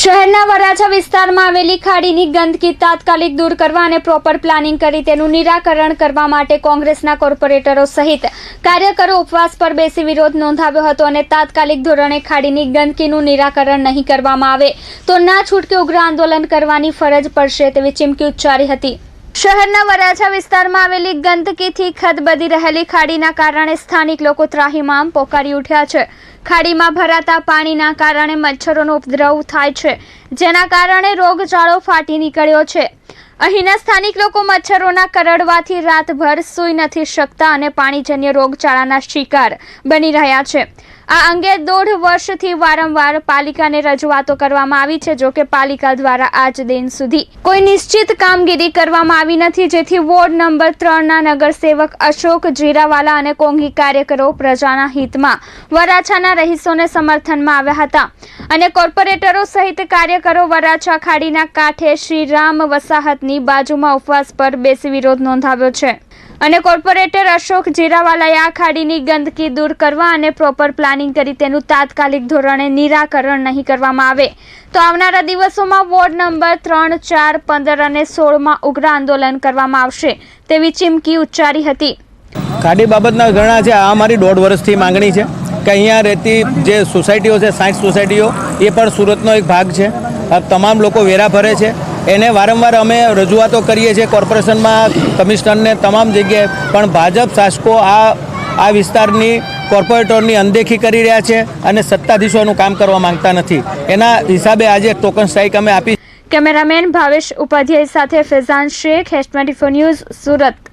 શહેરના વરાછા વિસ્તારમાં આવેલી ખાડીની ગંદકી તાત્કાલિક દૂર કરવા અને પ્રોપર પ્લાનિંગ કરી તેનું નિરાકરણ કરવા માટે કોંગ્રેસના કોર્પોરેટરો સહિત કાર્યકરો ઉપવાસ પર બેસી વિરોધ નોંધાવ્યો હતો અને તાત્કાલિક ધોરણે ખાડીની ગંદકીનું નિરાકરણ નહીં કરવામાં આવે તો ના છૂટકે ઉગ્ર આંદોલન કરવાની ફરજ પડશે તેવી ચીમકી ઉચ્ચારી હતી। શહેરના વરાછા વિસ્તારમાં આવેલી ગંદકીથી ખદબદી રહેલી ખાડીના કારણે સ્થાનિક લોકો ત્રાહિમામ પોકારી ઉઠ્યા છે। ખાડીમાં ભરાતા પાણીના કારણે મચ્છરોનો ઉપદ્રવ થાય છે, જેના કારણે રોગચાળો ફાટી નીકળ્યો છે। અહીંના સ્થાનિક લોકો મચ્છરોના કરડવાથી રાતભર સૂઈ નથી શકતા અને પાણીજન્ય રોગચાળાના શિકાર બની રહ્યા છે। આ અંગે 1.5 વર્ષથી વારંવાર પાલિકાને રજૂઆતો કરવામાં આવી છે, જો કે પાલિકા દ્વારા આજ દિન સુધી કોઈ નિશ્ચિત કામગીરી કરવામાં આવી નથી, જેથી વોર્ડ નંબર 3ના નગરસેવક અશોક જીરાવાલા અને કોંઘી કાર્યકરો પ્રજાના હિતમાં વરાછાના રહીશોને સમર્થનમાં આવ્યા હતા અને કોર્પોરેટરો સહિત કાર્યકરો વરાછા ખાડીના કાંઠે શ્રીરામ વસાહતની બાજુમાં ઉપવાસ પર બેસી વિરોધ નોંધાવ્યો છે અને કોર્પોરેટર અશોક જીરાવાલાએ આ ખાડીની ગંદકી દૂર કરવા અને પ્રોપર પ્લાનિંગ કરી તેનું તાત્કાલિક ધોરણે નિરાકરણ નહીં કરવામાં આવે તો આવનારા દિવસોમાં વોર્ડ નંબર 3, 4, 15 અને 16માં ઉગ્ર આંદોલન કરવામાં આવશે તેવી ચીમકી ઉચ્ચારી હતી। ખાડી બાબતના ઘણા છે। આ અમારી 1.5 વર્ષથી માંગણી છે કે અહીંયા રહેતી જે સોસાયટીઓ છે, 60 સોસાયટીઓ, એ પણ સુરતનો એક ભાગ છે। તમામ લોકો વેરા ભરે છે, એને વારંવાર અમે રજૂઆતો કરીએ છીએ કોર્પોરેશનમાં, કમિશનરને, તમામ જગ્યાએ, પણ ભાજપ શાસકો આ વિસ્તારની કોર્પોરેટરની અનદેખી કરી રહ્યા છે અને સત્તાધીશોનું કામ કરવા માંગતા નથી। એના હિસાબે આજે ટોકન સ્ટ્રાઇક અમે આપી। કેમેરામેન ભાવેશ ઉપાધ્યાય સાથે ફેઝાન શેખ, S24 ન્યૂઝ, સુરત।